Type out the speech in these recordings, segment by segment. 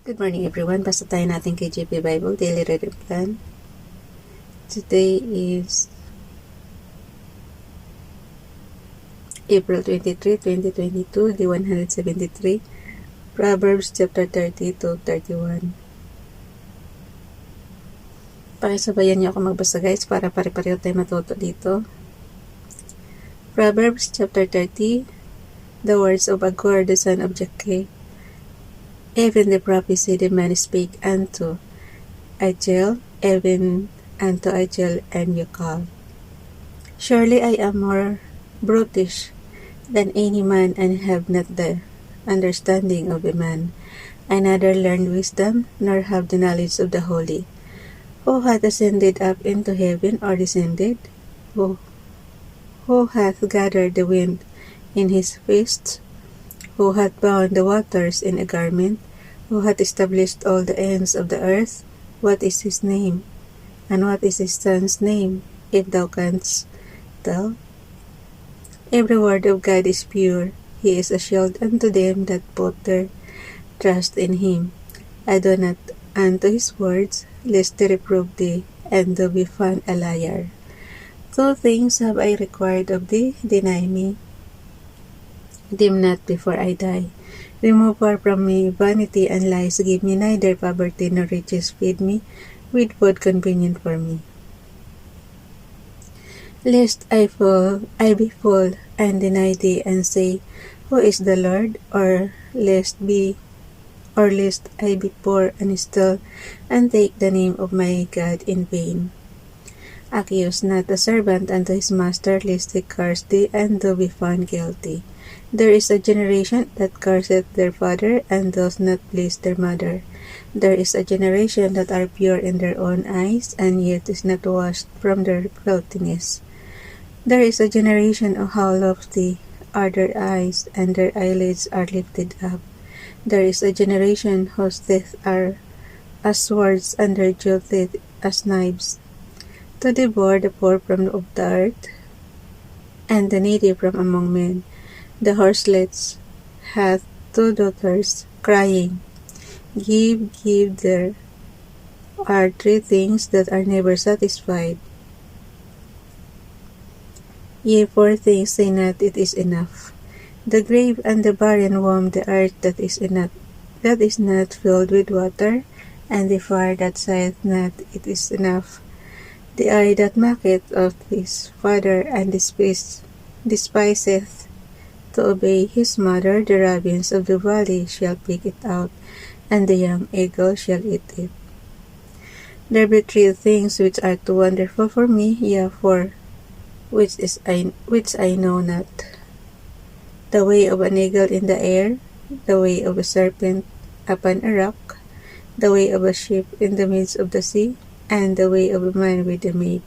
Good morning everyone. Basa tayo natin kay JP Bible Daily Reading Plan. Today is April 23, 2022, Day 173, Proverbs chapter 30 to 31. Pakisabayan niyo ako magbasa guys para pare-pareho tayo matuto dito. Proverbs chapter 30, the words of Agur the son of Jakeh. Even the prophecy the man spake unto Agel, even unto Agel and Yokal. Surely I am more brutish than any man, and have not the understanding of a man. I neither learned wisdom, nor have the knowledge of the holy. Who hath ascended up into heaven, or descended? Who hath gathered the wind in his fists? Who hath bound the waters in a garment? Who hath established all the ends of the earth? What is his name? And what is his son's name, if thou canst tell? Every word of God is pure. He is a shield unto them that put their trust in him. I do not unto his words, lest they reprove thee, and thou be found a liar. Two things have I required of thee, deny me them not before I die. Remove far from me vanity and lies, give me neither poverty nor riches, feed me with food convenient for me. Lest I be full, and deny thee, and say, Who is the Lord? Or lest I be poor and still, and take the name of my God in vain. Accuse not a servant unto his master, lest he curse thee, and thou be found guilty. There is a generation that curseth their father, and does not please their mother. There is a generation that are pure in their own eyes, and yet is not washed from their filthiness. There is a generation of how lofty are their eyes, and their eyelids are lifted up. There is a generation whose teeth are as swords, and their jaw teeth as knives, to devour the poor from of the earth, and the needy from among men. The horselets hath two daughters, crying, Give, give. There are three things that are never satisfied. Ye four things say not, it is enough. The grave and the barren womb, the earth that is not filled with water, and the fire that saith not, it is enough. The eye that mocketh of his father, and despiseth to obey his mother, the ravens of the valley shall pick it out, and the young eagle shall eat it. There be three things which are too wonderful for me, yea, for which I know not. The way of an eagle in the air, the way of a serpent upon a rock, the way of a ship in the midst of the sea, and the way of a man with a maid.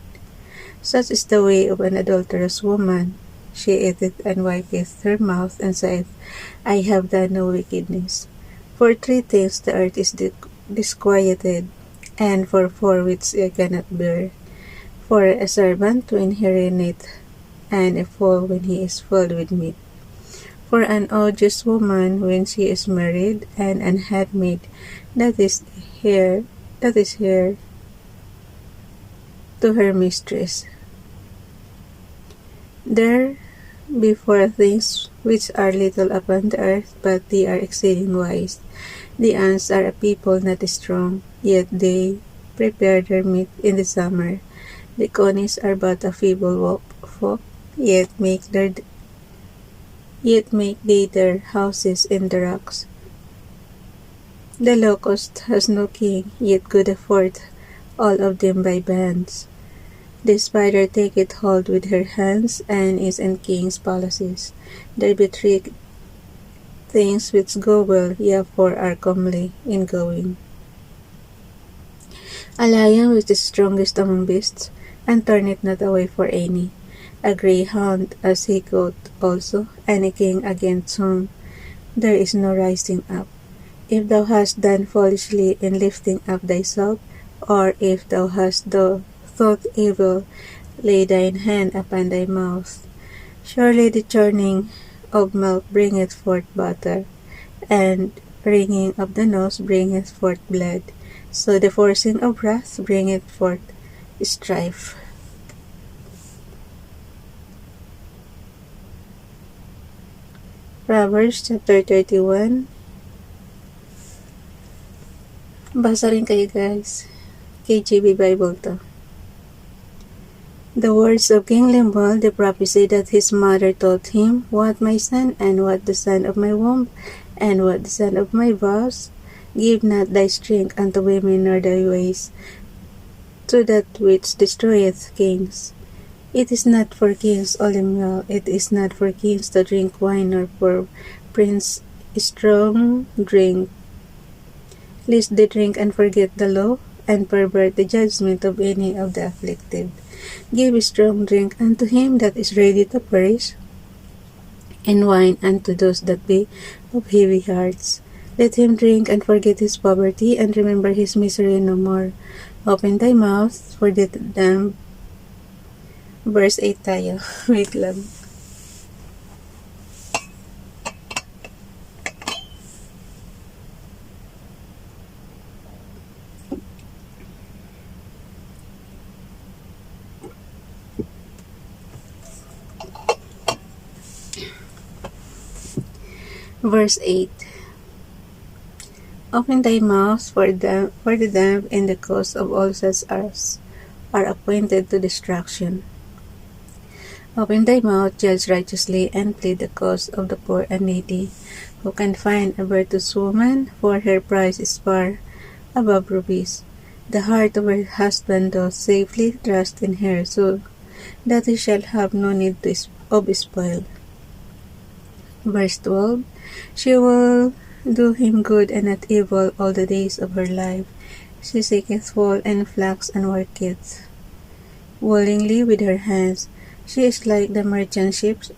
Such is the way of an adulterous woman. She eateth and wipeth her mouth, and saith, I have done no wickedness. For three things the earth is disquieted, and for four which I cannot bear. For a servant to inherit it, and a fool when he is filled with meat. For an odious woman when she is married, and an handmaid that is heir to her mistress. There be four things which are little upon the earth, but they are exceeding wise. The ants are a people not strong, yet they prepare their meat in the summer. The conies are but a feeble folk, yet make they their houses in the rocks. The locust has no king, yet goeth forth all of them by bands. The spider taketh hold with her hands, and is in kings' palaces. There be three things which go well, yea, four are comely in going. A lion which is strongest among beasts, and turneth not away for any. A greyhound as he goat also, and a king against whom there is no rising up. If thou hast done foolishly in lifting up thyself, or if thou hast thought evil, lay thine hand upon thy mouth. Surely the churning of milk bringeth forth butter, and wringing of the nose bringeth forth blood, so the forcing of wrath bringeth forth strife. Proverbs chapter 31. Basa rin kayo guys. KJV Bible to. The words of King Lemuel, the prophecy that his mother taught him, what my son, and what the son of my womb, and what the son of my vows, give not thy strength unto women, nor thy ways to that which destroyeth kings. It is not for kings, O Lemuel, it is not for kings to drink wine, nor for prince strong drink, lest they drink and forget the law, and pervert the judgment of any of the afflicted. Give strong drink unto him that is ready to perish, and wine unto those that be of heavy hearts. Let him drink and forget his poverty, and remember his misery no more. Open thy mouth for the damned. Verse 8 tayo. Wait lang. Verse 8. Open thy mouth for the damned, and the cause of all such as are appointed to destruction. Open thy mouth, judge righteously, and plead the cause of the poor and needy. Who can find a virtuous woman? For her price is far above rubies. The heart of her husband doth safely trust in her, so that he shall have no need of spoil. Verse 12. She will do him good and not evil all the days of her life. She seeketh wool and flax and worketh willingly with her hands. She is like the merchant ships.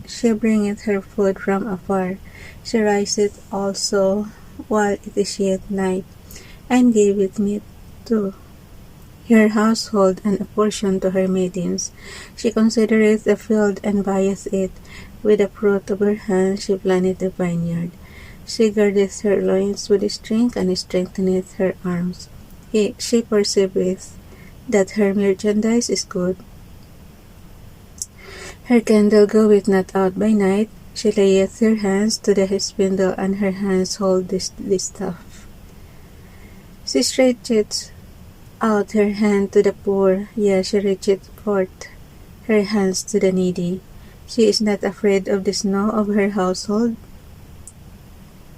She bringeth her food from afar. She riseth also while it is yet night, and giveth meat to her household and a portion to her maidens. She considereth the field and buyeth it. With the fruit of her hand she planteth a vineyard. She girdeth her loins with strength, and strengtheneth her arms. She perceiveth that her merchandise is good. Her candle goeth not out by night. She layeth her hands to the spindle, and her hands hold the staff. She stretcheth out her hand to the poor, yea, she reacheth forth her hands to the needy. She is not afraid of the snow of her household.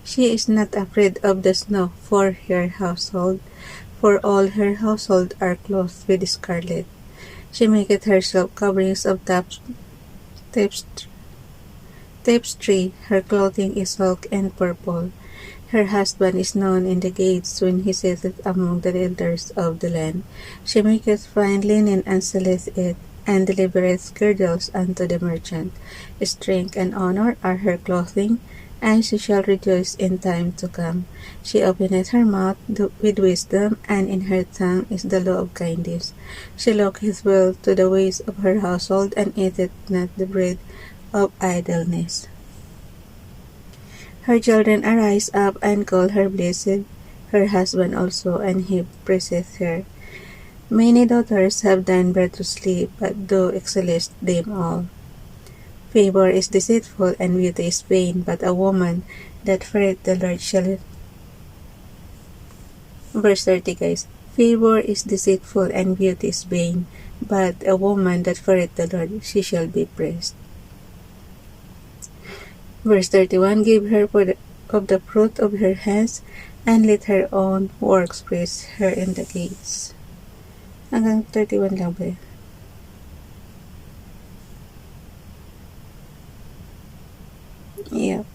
She is not afraid of the snow for her household, for all her household are clothed with scarlet. She maketh herself coverings of tapestry, her clothing is silk and purple. Her husband is known in the gates when he sitteth among the elders of the land. She maketh fine linen and selleth it, and delivereth girdles unto the merchant. Strength and honor are her clothing, and she shall rejoice in time to come. She openeth her mouth with wisdom, and in her tongue is the law of kindness. She looketh well to the ways of her household, and eateth not the bread of idleness. Her children arise up and call her blessed, her husband also, and he praiseth her. Many daughters have done virtuously, but thou excellest them all. Favor is deceitful, and beauty is vain, but a woman that feareth the Lord shall... Verse 30 guys. Favor is deceitful, and beauty is vain, but a woman that feareth the Lord, she shall be praised. Verse 31. Give her of the fruit of her hands, and let her own works praise her in the gates. Hanggang 31 lang ba? Yep.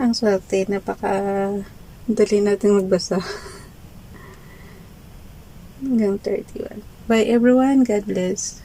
Ang swerte, napaka-dali natin magbasa. Hanggang 31. Bye everyone. God bless.